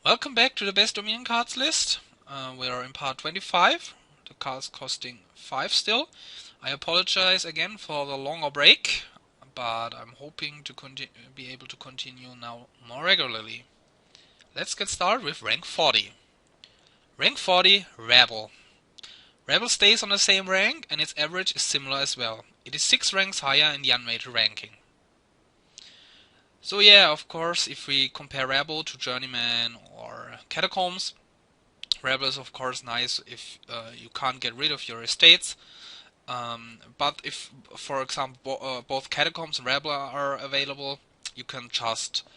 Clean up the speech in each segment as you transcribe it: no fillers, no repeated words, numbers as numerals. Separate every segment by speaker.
Speaker 1: Welcome back to the best Dominion cards list. We are in part 25. The cards costing 5 still. I apologize again for the longer break, but I'm hoping to be able to continue now more regularly. Let's get started with rank 40. Rank 40, Rebel. Rebel stays on the same rank and its average is similar as well. It is 6 ranks higher in the unrated ranking. So yeah, of course, if we compare Rebel to Journeyman or Catacombs, Rebel is of course nice if you can't get rid of your estates. But if, for example, both Catacombs and Rebel are available, you can just,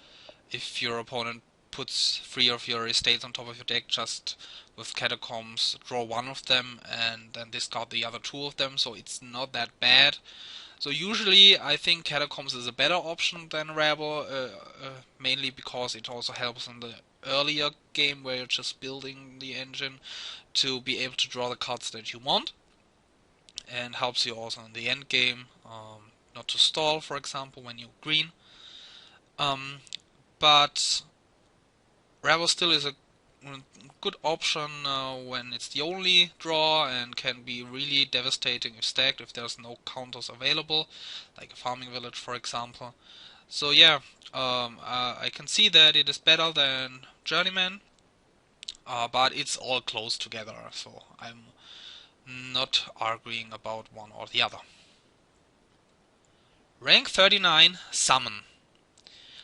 Speaker 1: if your opponent puts 3 of your estates on top of your deck, just with Catacombs draw one of them and then discard the other 2 of them, so it's not that bad. So usually I think Catacombs is a better option than Rebel, mainly because it also helps in the earlier game where you're just building the engine to be able to draw the cards that you want, and helps you also in the end game, not to stall, for example, when you're green. But Rebel still is a good option when it's the only draw and can be really devastating if stacked, if there's no counters available, like a farming village, for example. So yeah, I can see that it is better than Journeyman, but it's all close together, so I'm not arguing about one or the other. Rank 39, Summin.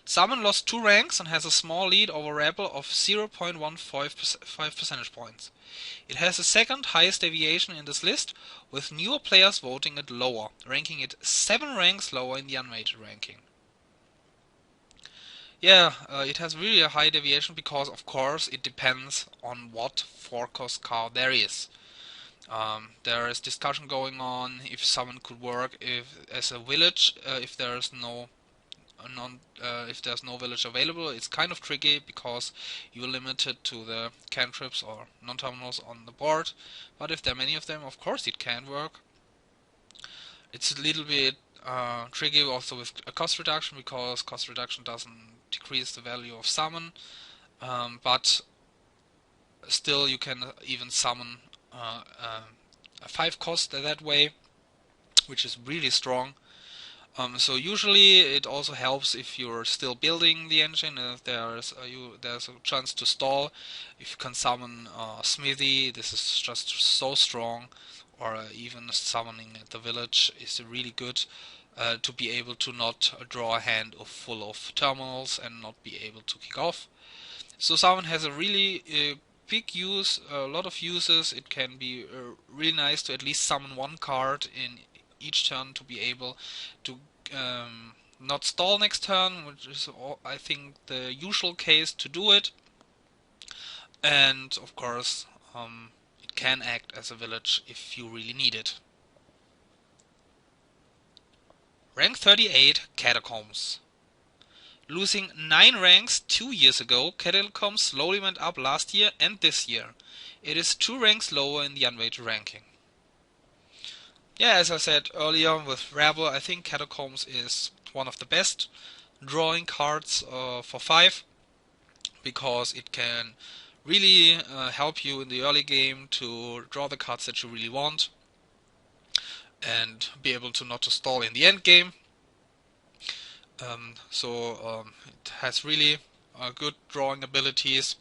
Speaker 1: Summin lost 2 ranks and has a small lead over Rebel of 0.15 percentage points. It has the second highest deviation in this list, with newer players voting it lower, ranking it 7 ranks lower in the unrated ranking. Yeah, it has really a high deviation because, of course, it depends on what 4-cost card there is. There is discussion going on if Summon could work as a village, if there's no village available. It's kind of tricky because you're limited to the cantrips or non-terminals on the board, but if there are many of them, of course it can work. It's a little bit tricky also with a cost reduction, because cost reduction doesn't decrease the value of summon, but still you can even summon a 5 cost that way, which is really strong. So usually it also helps if you're still building the engine, if there's a chance to stall. If you can summon Smithy, this is just so strong, or even summoning at the village is really good to be able to not draw a hand full of terminals and not be able to kick off. So summon has a really big use, a lot of uses. It can be really nice to at least summon 1 card in each turn to be able to not stall next turn, which is I think the usual case to do it. And of course it can act as a village if you really need it. Rank 38, Catacombs. Losing 9 ranks 2 years ago, Catacombs slowly went up last year and this year. It is 2 ranks lower in the unrated ranking. Yeah, as I said earlier with Rebel, I think Catacombs is one of the best drawing cards for 5, because it can really help you in the early game to draw the cards that you really want and be able to not to stall in the end game. It has really good drawing abilities,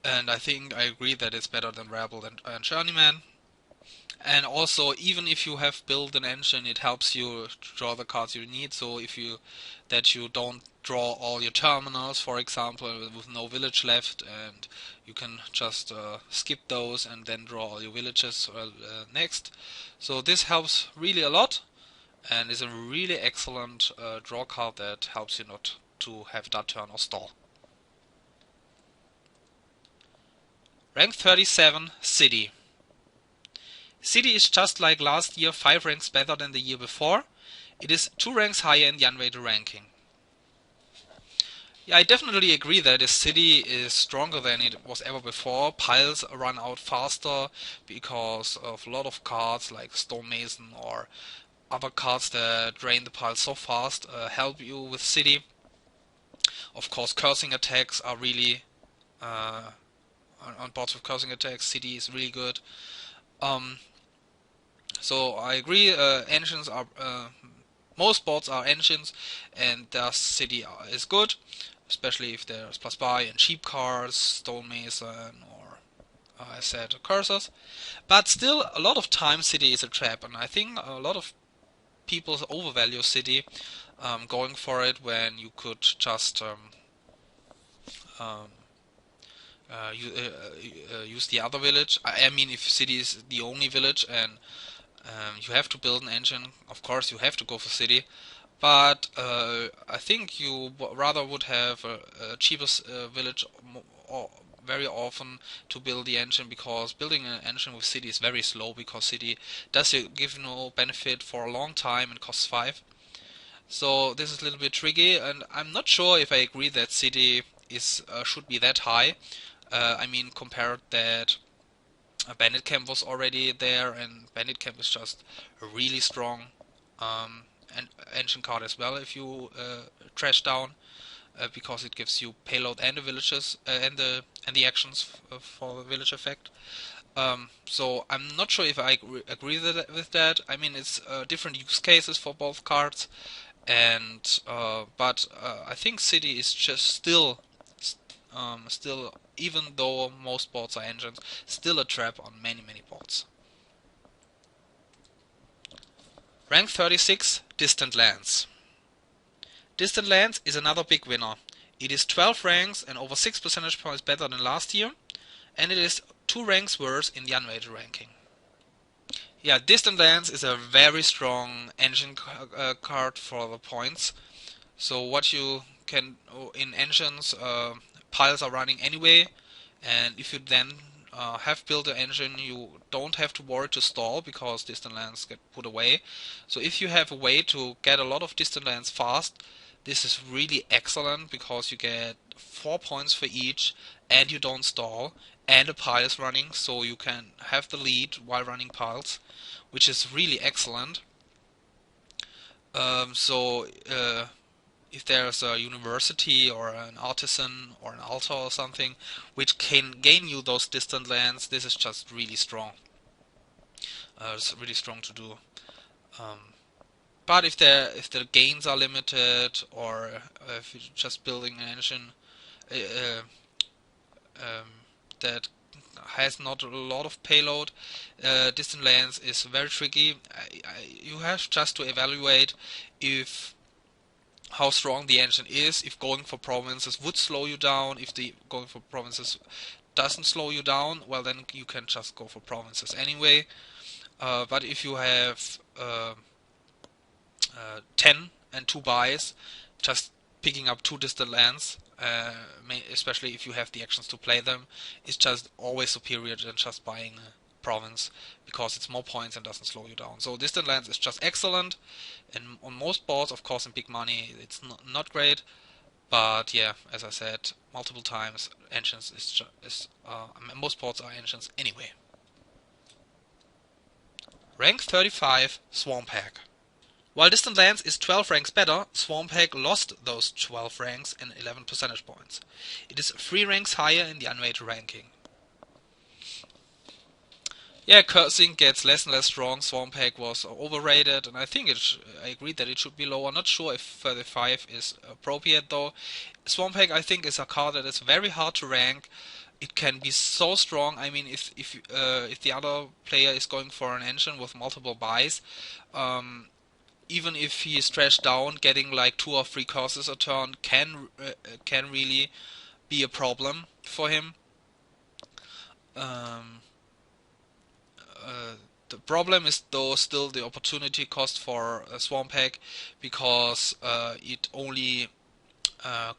Speaker 1: and I think I agree that it's better than Rebel and Journeyman. And also, even if you have built an engine, it helps you draw the cards you need. So if you don't draw all your terminals, for example, with no village left, and you can just skip those and then draw all your villages next. So this helps really a lot, and is a really excellent draw card that helps you not to have that turn or stall. Rank 37, City. City is just like last year 5 ranks better than the year before. It is 2 ranks higher in the unrated ranking. Yeah, I definitely agree that the city is stronger than it was ever before. Piles run out faster because of a lot of cards like Stonemason or other cards that drain the pile so fast help you with city. Of course, cursing attacks are really on boards with cursing attacks. City is really good. Um, so I agree. Engines are most boards are engines, and thus City is good, especially if there's plus buy and cheap cards, stonemason, or I said cursors. But still, a lot of time City is a trap, and I think a lot of people overvalue City, going for it when you could just um, use the other village. I mean, if City is the only village and you have to build an engine, of course you have to go for City. But I think you rather would have a cheaper village or very often to build the engine, because building an engine with City is very slow, because City does give no benefit for a long time and costs 5. So this is a little bit tricky, and I'm not sure if I agree that City is should be that high. I mean, compared that Bandit Camp was already there, and Bandit Camp is just a really strong um, engine card as well if you trash down, because it gives you payload and the villages and the actions for the village effect. So I'm not sure if I agree with that. I mean, it's different use cases for both cards, and but I think City is just still, even though most boards are engines, still a trap on many boards. Rank 36, Distant Lands. Distant Lands is another big winner. It is 12 ranks and over 6 percentage points better than last year, and it is 2 ranks worse in the unweighted ranking. Yeah, Distant Lands is a very strong engine card for the points. So what you can in engines, piles are running anyway, and if you then have built an engine, you don't have to worry to stall, because distant lands get put away. So if you have a way to get a lot of distant lands fast, this is really excellent, because you get 4 points for each, and you don't stall, and a pile is running, so you can have the lead while running piles, which is really excellent. So if there's a university or an artisan or an altar or something which can gain you those distant lands, this is just really strong. It's really strong to do. Um, but if the gains are limited, or if you're just building an engine uh, um, that has not a lot of payload, distant lands is very tricky. You have just to evaluate if how strong the engine is. If going for provinces would slow you down, if the going for provinces doesn't slow you down, well, then you can just go for provinces anyway. But if you have 10 and 2 buys, just picking up 2 distant lands, especially if you have the actions to play them, is just always superior than just buying a province, because it's more points and doesn't slow you down. So distant lands is just excellent, and on most boards, of course in big money, it's not great. But yeah, as I said multiple times, engines most boards are engines anyway. Rank 35, Swarm Pack. While Distant Lands is 12 ranks better, Swarm Pack lost those 12 ranks and 11 percentage points. It is 3 ranks higher in the unweighted ranking. Yeah, cursing gets less and less strong. Swarm Pack was overrated, and I think I agree that it should be lower. Not sure if 35 is appropriate though. Swarm Pack, I think, is a card that is very hard to rank. It can be so strong. I mean, if the other player is going for an engine with multiple buys, even if he is trashed down, getting like 2 or 3 curses a turn can really be a problem for him. Um, the problem is though still the opportunity cost for a Swarm Pack, because it only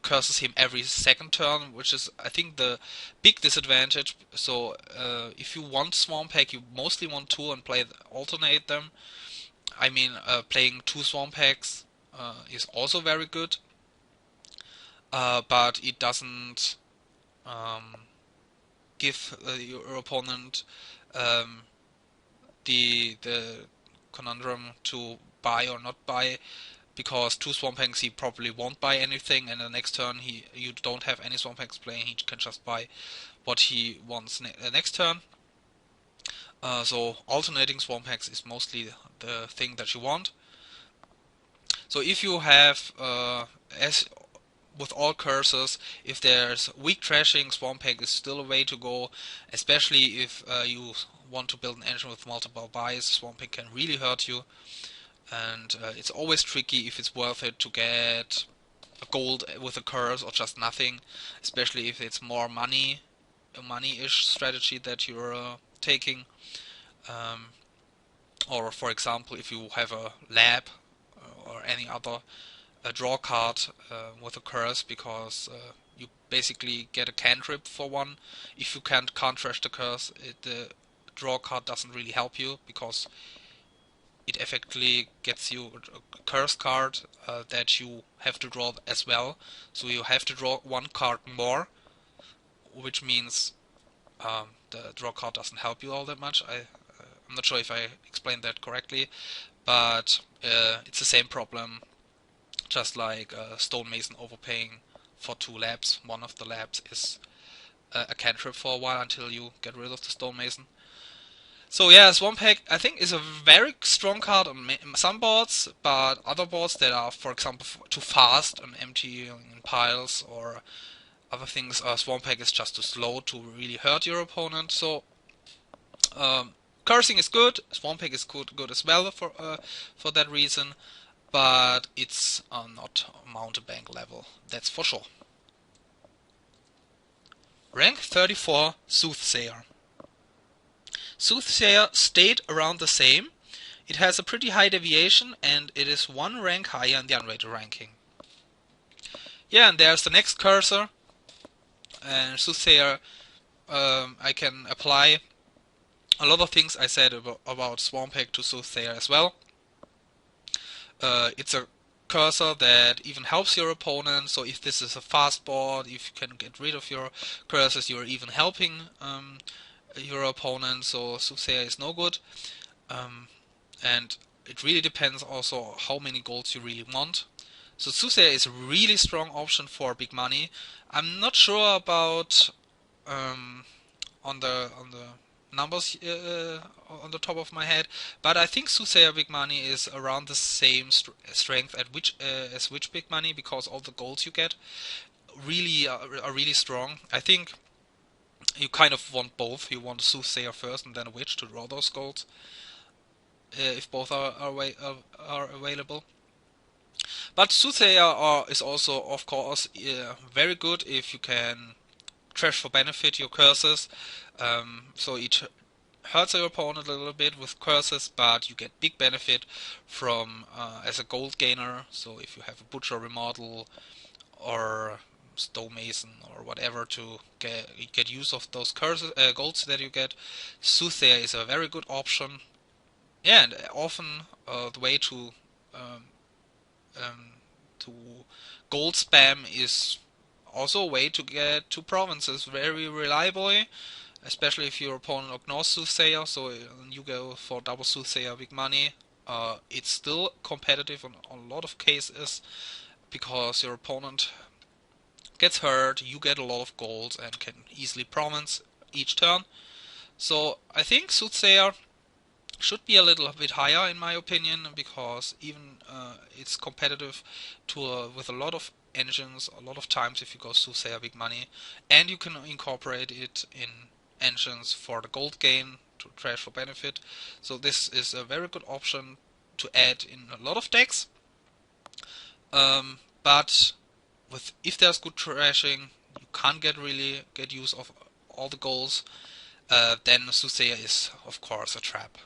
Speaker 1: curses him every second turn, which is, I think, the big disadvantage. So if you want Swarm Pack, you mostly want 2 and alternate them. I mean, playing 2 Swarm Packs is also very good, but it doesn't give your opponent um, the conundrum to buy or not buy. because 2 Swampanks he probably won't buy anything, and the next turn you don't have any Swampanks playing, he can just buy what he wants next turn. So alternating Swampanks is mostly the thing that you want. So if you have, as with all cursors, if there's weak trashing, Swampeg is still a way to go, especially if you want to build an engine with multiple buys. Swampeg can really hurt you, and it's always tricky if it's worth it to get a gold with a curse or just nothing, especially if it's more money, a money-ish strategy that you're taking. Or for example, if you have a lab or any other draw card with a curse, because you basically get a cantrip for one. If you can't trash the curse, the draw card doesn't really help you, because it effectively gets you a curse card that you have to draw as well. So you have to draw one card more, which means the draw card doesn't help you all that much. I'm not sure if I explained that correctly, but it's the same problem, just like Stonemason overpaying for 2 labs. One of the labs is a cantrip for a while until you get rid of the Stonemason. So yeah, Swampeg I think is a very strong card on some boards, but other boards that are, for example, too fast and emptying in piles or other things, Swampeg is just too slow to really hurt your opponent. So cursing is good, Swampeg is good as well for that reason, but it's not mountebank level, that's for sure. Rank 34 Soothsayer. Soothsayer stayed around the same. It has a pretty high deviation, and it is 1 rank higher in the unrated ranking. Yeah, and there's the next cursor. And Soothsayer, I can apply a lot of things I said about Swampeg to Soothsayer as well. It's a cursor that even helps your opponent, so if this is a fast board, if you can get rid of your cursors, you're even helping your opponent, so Soothsayer is no good. And it really depends also how many golds you really want. So Soothsayer is a really strong option for big money. I'm not sure about on the numbers on the top of my head, but I think Soothsayer big money is around the same strength as Witch big money, because all the golds you get really are really strong. I think you kind of want both. You want a Soothsayer first and then a Witch to draw those golds, if both are available. But Soothsayer is also, of course, very good if you can trash for benefit your curses. So it hurts your opponent a little bit with curses, but you get big benefit from as a gold gainer. So if you have a Butcher Remodel or Stonemason or whatever to get use of those curses, golds that you get, Soothsayer is a very good option. Yeah, and often the way to gold spam is also a way to get 2 provinces very reliably, especially if your opponent ignores Soothsayer, so you go for double Soothsayer big money. It's still competitive on a lot of cases, because your opponent gets hurt, you get a lot of gold and can easily province each turn. So I think Soothsayer should be a little bit higher in my opinion, because even it's competitive with a lot of engines a lot of times if you go Soothsayer big money, and you can incorporate it in engines for the gold gain to trash for benefit. So this is a very good option to add in a lot of decks. But if there's good trashing, you can't really get use of all the goals, then Soothsayer is of course a trap.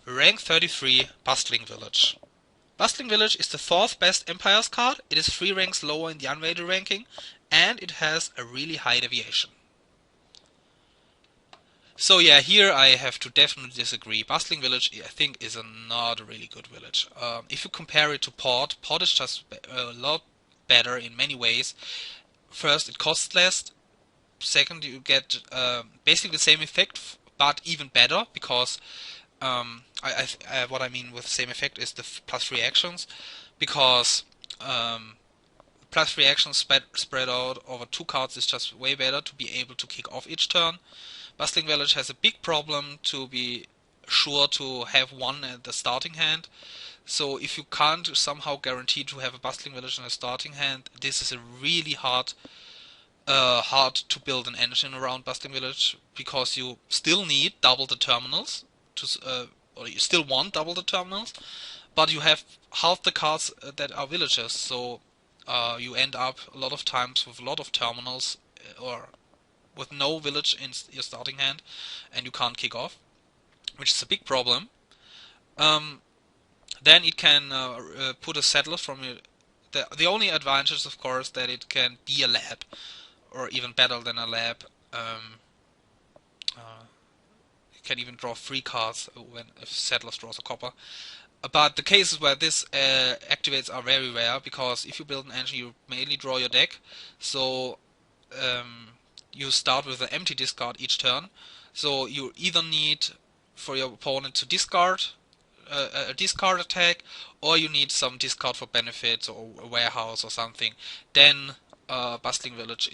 Speaker 1: Rank 33 Bustling Village. Bustling Village is the 4th best Empires card. It is 3 ranks lower in the unrated ranking, and it has a really high deviation. So yeah, here I have to definitely disagree. Bustling Village I think is not a really good village. If you compare it to Port is just a lot better in many ways. First, it costs less. Second, you get basically the same effect, but even better, because what I mean with same effect is the plus reactions, because plus reactions spread out over 2 cards is just way better to be able to kick off each turn. Bustling Village has a big problem to be sure to have one at the starting hand. So if you can't somehow guarantee to have a Bustling Village in a starting hand, this is a really hard to build an engine around Bustling Village, because you still need double the terminals or you still want double the terminals, but you have half the cards that are villages, so you end up a lot of times with a lot of terminals or with no village in your starting hand, and you can't kick off, which is a big problem. Then it can put a settler from your. The only advantage, of course, that it can be a lab, or even better than a lab. It can even draw 3 cards if settlers draws a copper. But the cases where this activates are very rare, because if you build an engine, you mainly draw your deck. So you start with an empty discard each turn. So you either need for your opponent to discard a discard attack, or you need some discard for benefits or a warehouse or something. Then Bustling Village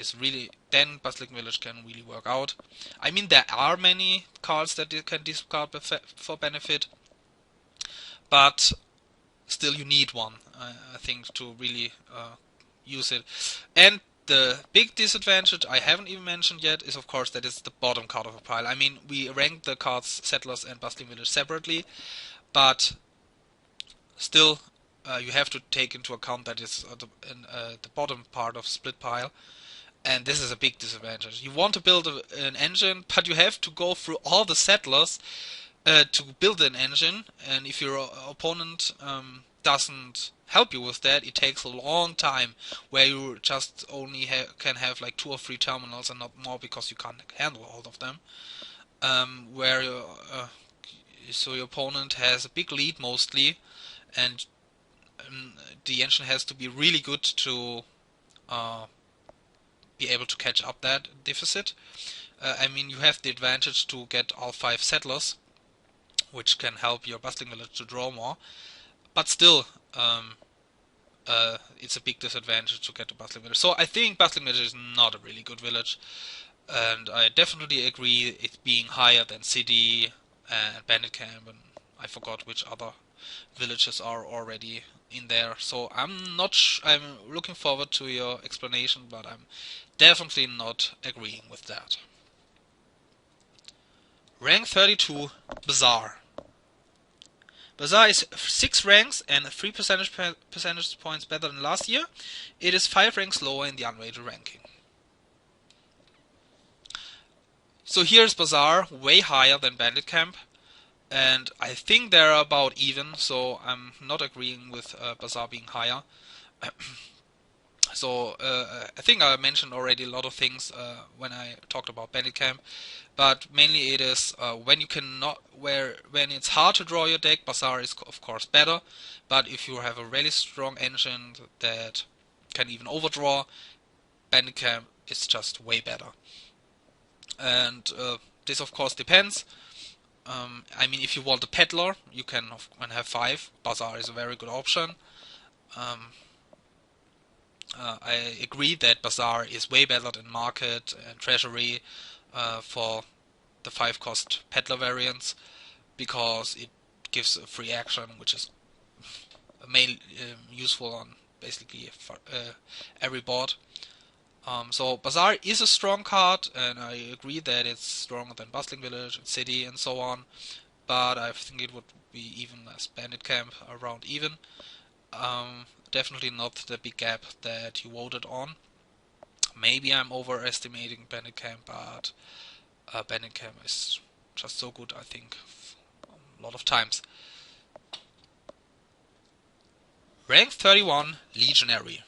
Speaker 1: Bustling Village can really work out. I mean, there are many cards that you can discard for benefit, but still you need one, I think, to really use it. And the big disadvantage I haven't even mentioned yet is, of course, that it's the bottom card of a pile. I mean, we rank the cards Settlers and Bustling Village separately, but still you have to take into account that it's the bottom part of split pile, and this is a big disadvantage. You want to build an engine, but you have to go through all the settlers to build an engine, and if your opponent doesn't help you with that, it takes a long time, where you just only can have like 2 or 3 terminals and not more, because you can't handle all of them. So your opponent has a big lead mostly, and the engine has to be really good to be able to catch up that deficit. I mean, you have the advantage to get all 5 settlers, which can help your Bustling Village to draw more, but still it's a big disadvantage to get a Bustling Village. So I think Bustling Village is not a really good village, and I definitely agree it being higher than City and Bandit Camp, and I forgot which other villages are already in there. So I'm looking forward to your explanation, but I'm definitely not agreeing with that. Rank 32, Bazaar. Bazaar is 6 ranks and 3 percentage points better than last year. It is 5 ranks lower in the unrated ranking. So here's Bazaar, way higher than Bandit Camp, and I think they're about even, so I'm not agreeing with Bazaar being higher. So I think I mentioned already a lot of things when I talked about Bandit Camp, but mainly it is when it's hard to draw your deck, Bazaar is of course better. But if you have a really strong engine that can even overdraw, Bandit Camp is just way better. And this of course depends. I mean, if you want a peddler, you can have 5. Bazaar is a very good option. I agree that Bazaar is way better than Market and Treasury for the 5-cost peddler variants, because it gives a free action, which is useful on basically every board. So Bazaar is a strong card, and I agree that it's stronger than Bustling Village and City and so on, but I think it would be even as Bandit Camp, around even. Definitely not the big gap that you voted on. Maybe I'm overestimating Bandit Camp, but Bandit Camp is just so good, I think, a lot of times. Rank 31, Legionary.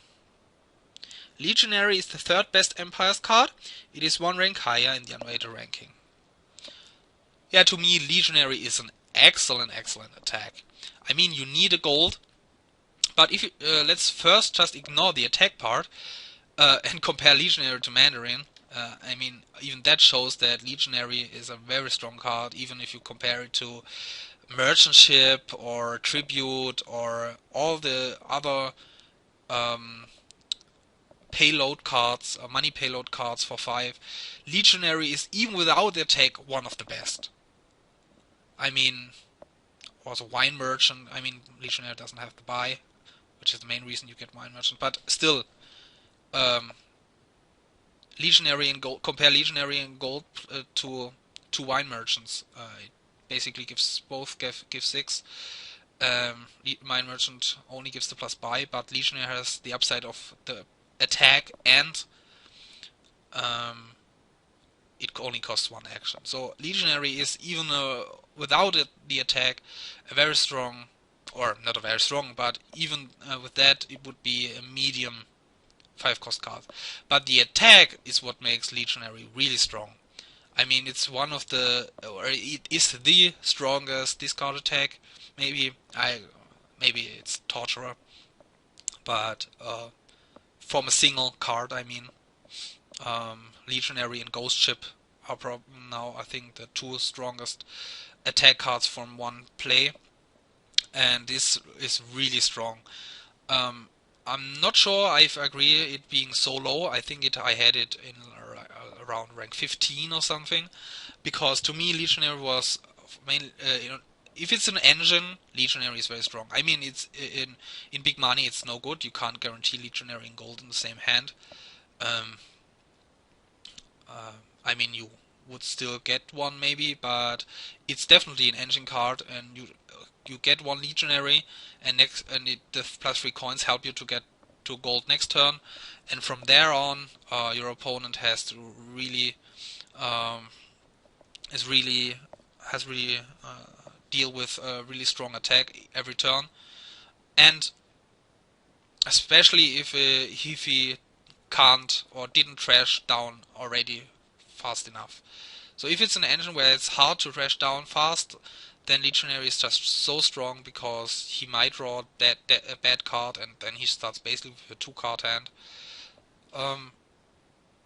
Speaker 1: Legionary is the 3rd best Empires card. It is 1 rank higher in the unrated ranking. Yeah, to me, Legionary is an excellent attack. I mean, you need a gold, but if you, let's first just ignore the attack part and compare Legionary to Mandarin. I mean, even that shows that Legionary is a very strong card, even if you compare it to merchant ship or tribute or all the other um, payload cards, money payload cards for 5, Legionary is, even without the attack, one of the best. I mean, also Wine Merchant. I mean, Legionary doesn't have the buy, which is the main reason you get Wine Merchant. But still, um, Legionary and gold. Compare Legionary and gold to Wine Merchants. It basically gives both give 6. Wine Merchant only gives the plus buy, but Legionary has the upside of the attack, and it only costs 1 action. So Legionary is, even without the attack, a very strong, or not a very strong, but even with that, it would be a medium 5-cost card. But the attack is what makes Legionary really strong. I mean, it's one of the, or it is the strongest discard attack. Maybe it's Torturer, but from a single card, I mean, Legionary and Ghost Ship are now, I think, the 2 strongest attack cards from one play, and this is really strong. I'm not sure I agree it being so low. I think I had it in around rank 15 or something, because to me Legionary was mainly, if it's an engine, Legionary is very strong. I mean, it's in big money, it's no good. You can't guarantee Legionary and gold in the same hand. I mean, you would still get one maybe, but it's definitely an engine card, and you get 1 Legionary, and the plus 3 coins help you to get to gold next turn, and from there on, your opponent has to really deal with a really strong attack every turn, and especially if he can't or didn't trash down already fast enough. So if it's an engine where it's hard to trash down fast, then Legionary is just so strong, because he might draw a bad card, and then he starts basically with a 2-card hand.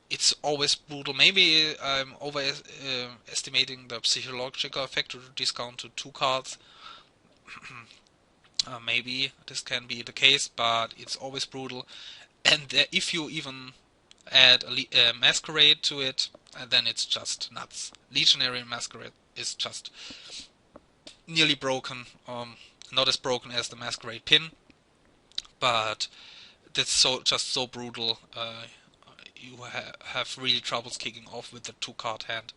Speaker 1: It's always brutal. Maybe I'm overestimating the psychological effect to discount to 2 cards. Maybe this can be the case, but it's always brutal. And if you even add a Masquerade to it, then it's just nuts. Legionary Masquerade is just nearly broken. Not as broken as the Masquerade pin, but that's just so brutal. You have really troubles kicking off with the 2-card hand,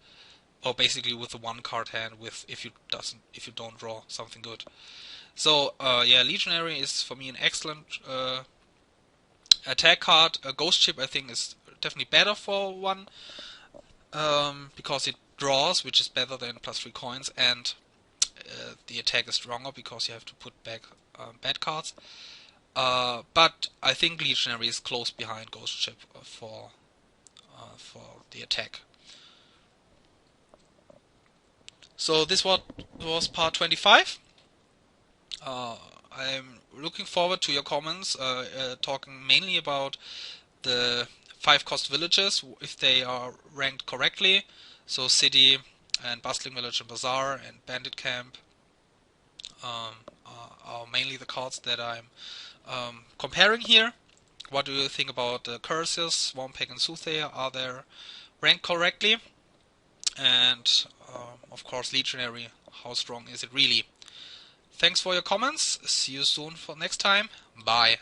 Speaker 1: or basically with the 1-card hand, if you don't draw something good. So yeah, Legionary is for me an excellent attack card. A Ghost Ship, I think, is definitely better for 1, because it draws, which is better than plus 3 coins, and the attack is stronger because you have to put back bad cards. But I think Legionary is close behind Ghost Ship for the attack. So this was part 25. I'm looking forward to your comments, talking mainly about the 5-cost villages, if they are ranked correctly. So City and Bustling Village and Bazaar and Bandit Camp are mainly the cards that I'm comparing here. What do you think about the curses, Swamp Pack and Soothsayer? Are they ranked correctly? And of course Legionary, how strong is it really? Thanks for your comments. See you soon for next time. Bye.